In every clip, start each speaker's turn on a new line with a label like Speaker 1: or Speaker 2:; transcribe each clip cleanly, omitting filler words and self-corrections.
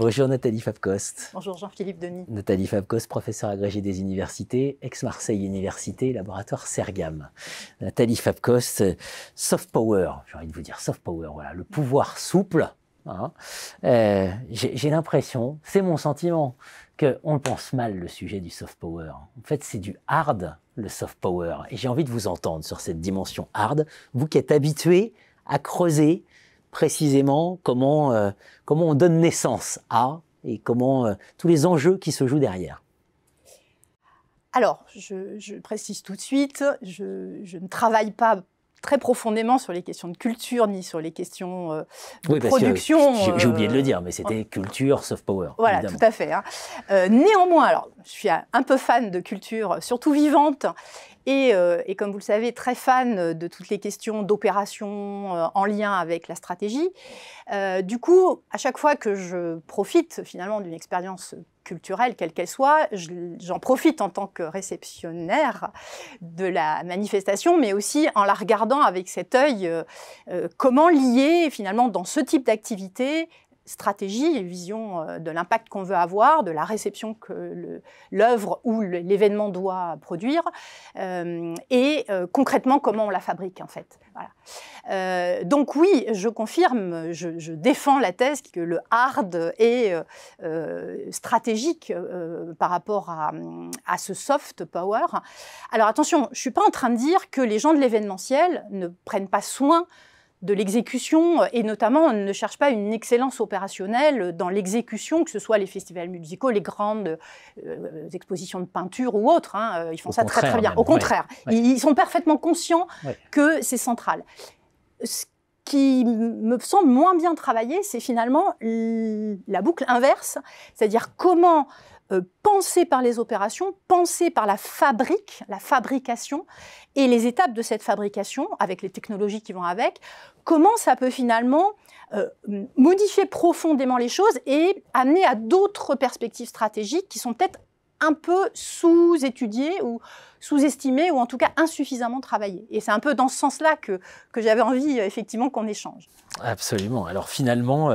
Speaker 1: Bonjour Nathalie Fabcost.
Speaker 2: Bonjour Jean-Philippe Denis.
Speaker 1: Nathalie Fabcost, professeure agrégée des universités, ex-Marseille Université, laboratoire Sergam. Nathalie Fabcost, soft power, j'ai envie de vous dire soft power, voilà, le pouvoir souple. Hein. J'ai l'impression, c'est mon sentiment, qu'on le pense mal le sujet du soft power. En fait, c'est du hard, le soft power. Et j'ai envie de vous entendre sur cette dimension hard, vous qui êtes habitué à creuser précisément comment on donne naissance à et comment tous les enjeux qui se jouent derrière.
Speaker 2: Alors, je précise tout de suite, je ne travaille pas très profondément sur les questions de culture ni sur les questions de production.
Speaker 1: J'ai oublié de le dire, mais c'était culture, soft power.
Speaker 2: Voilà, évidemment. Tout à fait. Hein. Néanmoins, alors, je suis un peu fan de culture, surtout vivante, et comme vous le savez, très fan de toutes les questions d'opération en lien avec la stratégie. Du coup, à chaque fois que je profite finalement d'une expérience culturelle, quelle qu'elle soit, j'en profite en tant que réceptionnaire de la manifestation, mais aussi en la regardant avec cet œil, comment lier finalement dans ce type d'activité stratégie et vision de l'impact qu'on veut avoir, de la réception que l'œuvre ou l'événement doit produire, et concrètement comment on la fabrique en fait. Voilà. Donc oui, je confirme, je défends la thèse que le hard est stratégique par rapport à ce soft power. Alors attention, je ne suis pas en train de dire que les gens de l'événementiel ne prennent pas soin de l'exécution, et notamment ne cherche pas une excellence opérationnelle dans l'exécution, que ce soit les festivals musicaux, les grandes expositions de peinture ou autres. Hein, ils font ça très très bien. Au contraire, ils sont parfaitement conscients que c'est central. Ce qui me semble moins bien travaillé, c'est finalement la boucle inverse, c'est-à-dire comment penser par les opérations, penser par la fabrication et les étapes de cette fabrication, avec les technologies qui vont avec, comment ça peut finalement modifier profondément les choses et amener à d'autres perspectives stratégiques qui sont peut-être un peu sous-étudiées ou sous-estimées ou en tout cas insuffisamment travaillées. Et c'est un peu dans ce sens-là que j'avais envie effectivement qu'on échange.
Speaker 1: Absolument. Alors finalement,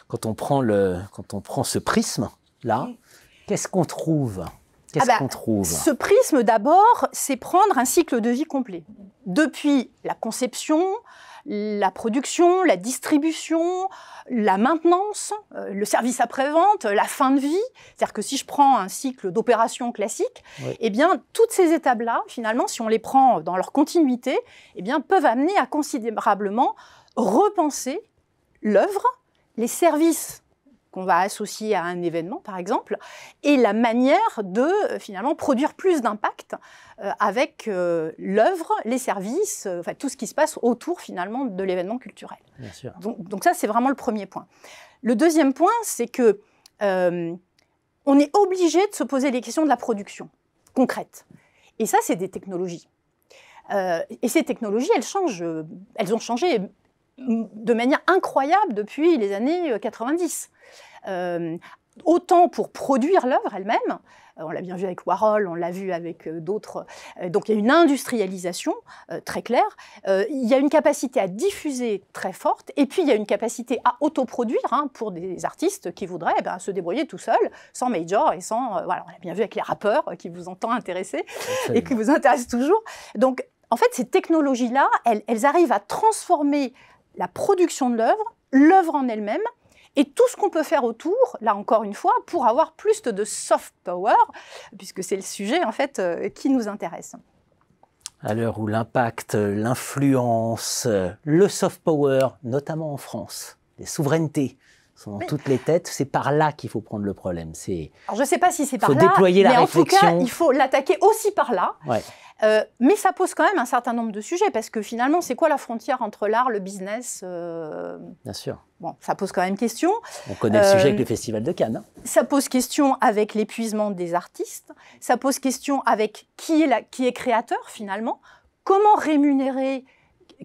Speaker 1: quand on prend ce prisme-là, qu'est-ce qu'on trouve ?
Speaker 2: Ce prisme, d'abord, c'est prendre un cycle de vie complet. Depuis la conception, la production, la distribution, la maintenance, le service après-vente, la fin de vie. C'est-à-dire que si je prends un cycle d'opération classique, eh bien, toutes ces étapes-là, finalement, si on les prend dans leur continuité, eh bien, peuvent amener à considérablement repenser l'œuvre, les services qu'on va associer à un événement, par exemple, et la manière de, finalement, produire plus d'impact avec l'œuvre, les services, enfin, tout ce qui se passe autour, finalement, de l'événement culturel.
Speaker 1: Bien sûr.
Speaker 2: Donc ça, c'est vraiment le premier point. Le deuxième point, c'est que on est obligé de se poser les questions de la production concrète. Et ça, c'est des technologies. Et ces technologies, elles ont changé de manière incroyable depuis les années 90. Autant pour produire l'œuvre elle-même, on l'a bien vu avec Warhol, on l'a vu avec d'autres, donc il y a une industrialisation très claire, il y a une capacité à diffuser très forte, et puis il y a une capacité à autoproduire pour des artistes qui voudraient se débrouiller tout seuls, sans major et sans... voilà, on l'a bien vu avec les rappeurs qui vous ont tant intéressé et qui vous intéressent toujours. Donc en fait, ces technologies-là, elles arrivent à transformer la production de l'œuvre en elle-même, et tout ce qu'on peut faire autour, là encore une fois, pour avoir plus de soft power, puisque c'est le sujet en fait qui nous intéresse.
Speaker 1: À l'heure où l'impact, l'influence, le soft power, notamment en France, les souverainetés sont dans toutes les têtes, c'est par là qu'il faut prendre le problème.
Speaker 2: Alors je ne sais pas si c'est par là,
Speaker 1: déployer
Speaker 2: mais
Speaker 1: la
Speaker 2: en tout
Speaker 1: réflexion.
Speaker 2: cas, il faut l'attaquer aussi par là. Mais ça pose quand même un certain nombre de sujets, parce que finalement, c'est quoi la frontière entre l'art, le business
Speaker 1: Bien sûr.
Speaker 2: Bon, ça pose quand même question.
Speaker 1: On connaît le sujet avec le Festival de Cannes.
Speaker 2: Ça pose question avec l'épuisement des artistes. Ça pose question avec qui est créateur, finalement. Comment rémunérer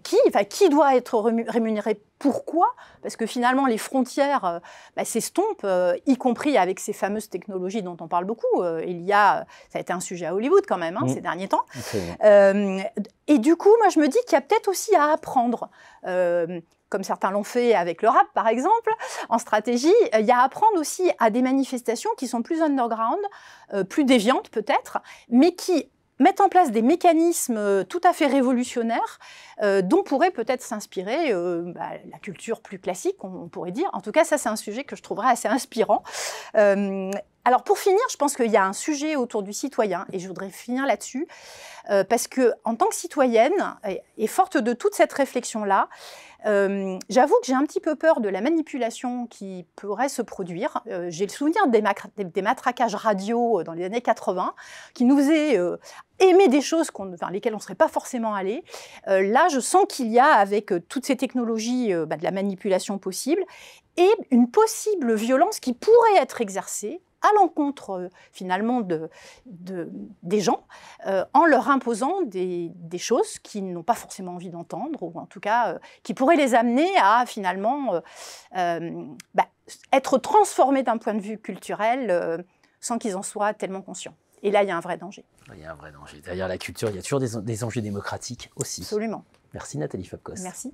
Speaker 2: qui doit être rémunéré, pourquoi? Parce que finalement, les frontières s'estompent, y compris avec ces fameuses technologies dont on parle beaucoup. Ça a été un sujet à Hollywood quand même, ces derniers temps. Et du coup, moi, je me dis qu'il y a peut-être aussi à apprendre. comme certains l'ont fait avec le rap par exemple, en stratégie, il y a à apprendre aussi à des manifestations qui sont plus underground, plus déviantes peut-être, mais qui mettent en place des mécanismes tout à fait révolutionnaires dont pourrait peut-être s'inspirer la culture plus classique, on pourrait dire. En tout cas, ça, c'est un sujet que je trouverais assez inspirant. Alors, pour finir, je pense qu'il y a un sujet autour du citoyen, et je voudrais finir là-dessus, parce que en tant que citoyenne, et forte de toute cette réflexion-là, j'avoue que j'ai un petit peu peur de la manipulation qui pourrait se produire. J'ai le souvenir des matraquages radio dans les années 80 qui nous faisaient aimer des choses vers lesquelles on ne serait pas forcément allé. Là, je sens qu'il y a, avec toutes ces technologies, de la manipulation possible et une possible violence qui pourrait être exercée à l'encontre finalement des gens, en leur imposant des choses qu'ils n'ont pas forcément envie d'entendre, ou en tout cas qui pourraient les amener à finalement être transformés d'un point de vue culturel sans qu'ils en soient tellement conscients. Et là, il y a un vrai danger.
Speaker 1: Il y a un vrai danger. Derrière la culture, il y a toujours des enjeux démocratiques aussi.
Speaker 2: Absolument.
Speaker 1: Merci Nathalie Fapkos.
Speaker 2: Merci.